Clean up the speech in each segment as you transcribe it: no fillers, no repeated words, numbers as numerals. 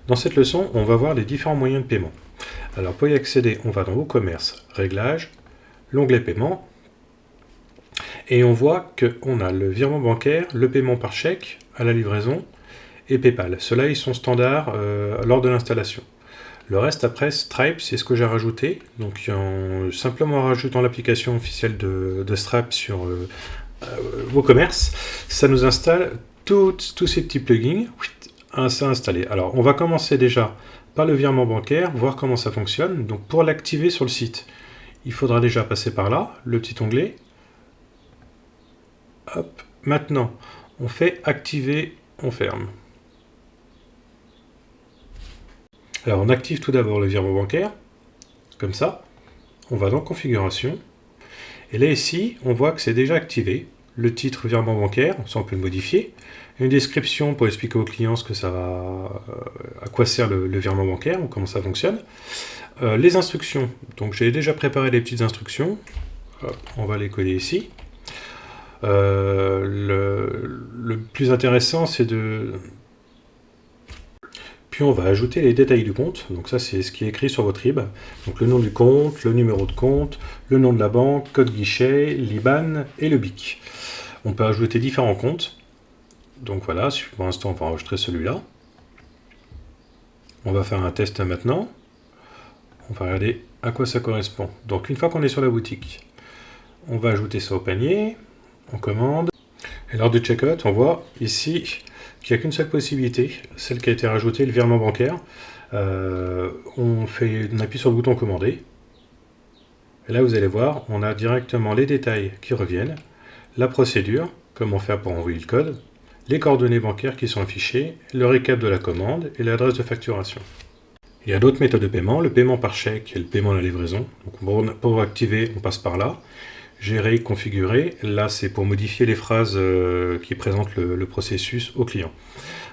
Dans cette leçon, on va voir les différents moyens de paiement. Alors pour y accéder, on va dans WooCommerce, Réglages, l'onglet Paiement, et on voit qu'on a le virement bancaire, le paiement par chèque, à la livraison, et PayPal. Ceux-là, ils sont standards lors de l'installation. Le reste, après, Stripe, c'est ce que j'ai rajouté. Donc simplement en rajoutant l'application officielle de Stripe sur WooCommerce, ça nous installe tous ces petits plugins à installer. Alors, on va commencer déjà par le virement bancaire, voir comment ça fonctionne. Donc, pour l'activer sur le site, il faudra déjà passer par là, le petit onglet. Hop. Maintenant, on fait activer, on ferme. Alors, on active tout d'abord le virement bancaire, comme ça. On va dans configuration. Et là, ici, on voit que c'est déjà activé. Le titre virement bancaire, ça on peut le modifier. Une description pour expliquer au client ce que ça va, à quoi sert le virement bancaire, ou comment ça fonctionne. Les instructions, donc j'ai déjà préparé les petites instructions. Hop, on va les coller ici. Le plus intéressant, c'est de... Puis on va ajouter les détails du compte. Donc ça, c'est ce qui est écrit sur votre RIB. Donc le nom du compte, le numéro de compte, le nom de la banque, code guichet, l'IBAN et le BIC. On peut ajouter différents comptes. Donc voilà, pour l'instant, on va enregistrer celui-là. On va faire un test maintenant. On va regarder à quoi ça correspond. Donc une fois qu'on est sur la boutique, on va ajouter ça au panier. On commande. Et lors du checkout, on voit ici qu'il n'y a qu'une seule possibilité, celle qui a été rajoutée, le virement bancaire. On appuie sur le bouton commander. Et là, vous allez voir, on a directement les détails qui reviennent, la procédure, comment faire pour envoyer le code, les coordonnées bancaires qui sont affichées, le récap de la commande et l'adresse de facturation. Il y a d'autres méthodes de paiement, le paiement par chèque et le paiement à la livraison. Donc pour activer, on passe par là. Gérer, configurer, là c'est pour modifier les phrases qui présentent le processus au client.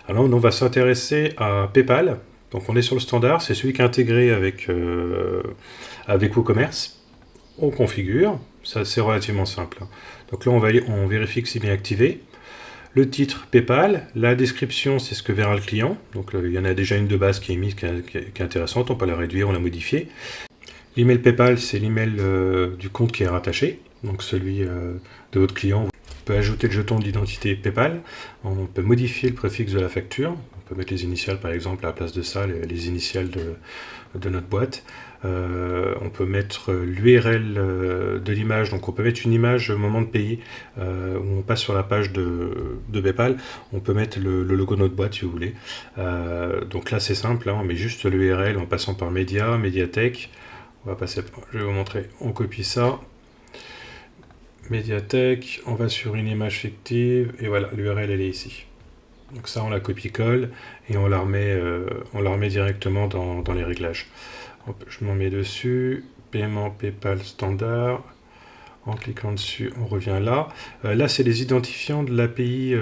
Alors on va s'intéresser à PayPal. Donc on est sur le standard, c'est celui qui est intégré avec WooCommerce. On configure, ça c'est relativement simple. Donc là on vérifie que c'est bien activé. Le titre PayPal, la description c'est ce que verra le client. Donc il y en a déjà une de base qui est mise, qui est intéressante, on peut la réduire, on la modifier. L'email PayPal, c'est l'email du compte qui est rattaché, donc celui de votre client. On peut ajouter le jeton d'identité PayPal, on peut modifier le préfixe de la facture, on peut mettre les initiales par exemple à la place de ça, les initiales de notre boîte. On peut mettre l'URL de l'image, donc on peut mettre une image au moment de payer, où on passe sur la page de PayPal, on peut mettre le logo de notre boîte si vous voulez. Donc là c'est simple, hein, on met juste l'URL en passant par Média, Médiathèque. On va passer, je vais vous montrer, on copie ça, médiathèque, on va sur une image fictive, et voilà, l'URL elle est ici. Donc ça on la copie-colle, et on la remet directement dans les réglages. Hop, je m'en mets dessus, paiement PayPal standard, en cliquant dessus, on revient là. Là, c'est les identifiants de l'API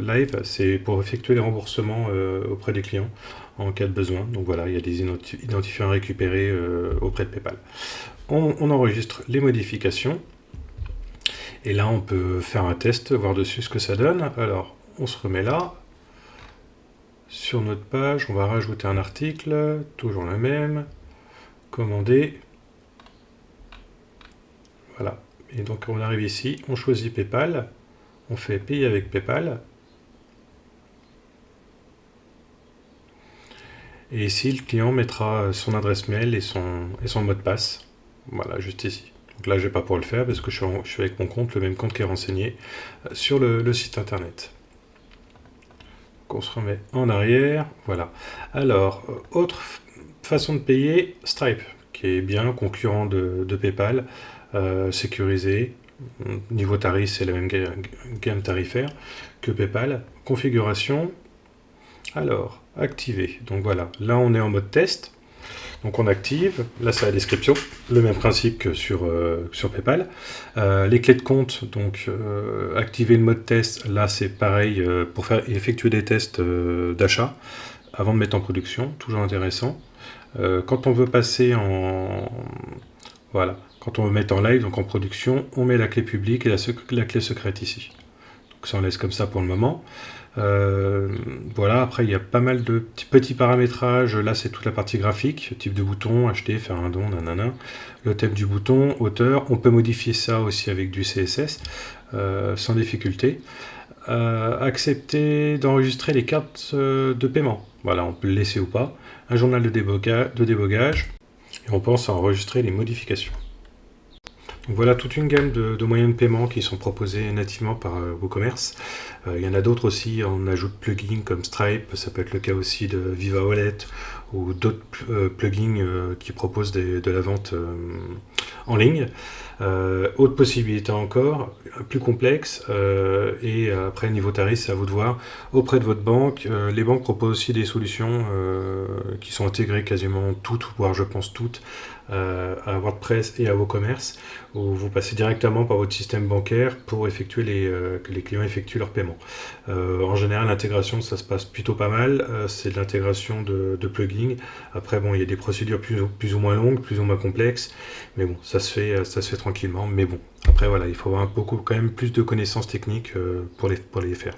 Live, c'est pour effectuer les remboursements auprès des clients en cas de besoin. Donc voilà, il y a des identifiants à récupérer auprès de PayPal. On enregistre les modifications. Et là, on peut faire un test, voir dessus ce que ça donne. Alors, on se remet là. Sur notre page, on va rajouter un article, toujours le même. Commander. Voilà. Et donc on arrive ici, on choisit PayPal, on fait payer avec PayPal. Et ici, le client mettra son adresse mail et son mot de passe. Voilà, juste ici. Donc là, je ne vais pas pouvoir le faire parce que je suis avec mon compte, le même compte qui est renseigné sur le site internet. Donc on se remet en arrière. Voilà. Alors, autre façon de payer, Stripe, qui est bien concurrent de PayPal, sécurisé. Niveau tarif, c'est la même gamme tarifaire que PayPal. Configuration. Alors, activer. Donc voilà, là on est en mode test. Donc on active, là c'est la description, le même principe que sur PayPal. Les clés de compte, donc activer le mode test, là c'est pareil pour effectuer des tests d'achat avant de mettre en production, toujours intéressant. Quand on veut passer voilà, quand on veut mettre en live, donc en production, on met la clé publique et la clé secrète ici. Donc ça on laisse comme ça pour le moment. Voilà, après il y a pas mal de petits paramétrages. Là c'est toute la partie graphique, type de bouton, acheter, faire un don, nanana. Le thème du bouton, hauteur. On peut modifier ça aussi avec du CSS sans difficulté. Accepter d'enregistrer les cartes de paiement. Voilà, on peut le laisser ou pas. Un journal de débogage. Et on pense à enregistrer les modifications. Donc voilà toute une gamme de moyens de paiement qui sont proposés nativement par WooCommerce. Il y en a d'autres aussi, on ajoute plugins comme Stripe, ça peut être le cas aussi de Viva Wallet ou d'autres plugins qui proposent de la vente en ligne. Autre possibilité encore, plus complexe, et après niveau tarif, c'est à vous de voir. Auprès de votre banque, les banques proposent aussi des solutions qui sont intégrées quasiment toutes, voire je pense toutes, à WordPress et à WooCommerce, où vous passez directement par votre système bancaire pour effectuer que les clients effectuent leur paiement. En général, l'intégration, ça se passe plutôt pas mal. C'est de l'intégration de plugins. Après, bon, il y a des procédures plus ou moins longues, plus ou moins complexes, mais bon, ça se fait tranquillement. Mais bon, après, voilà, il faut avoir beaucoup quand même plus de connaissances techniques pour les faire.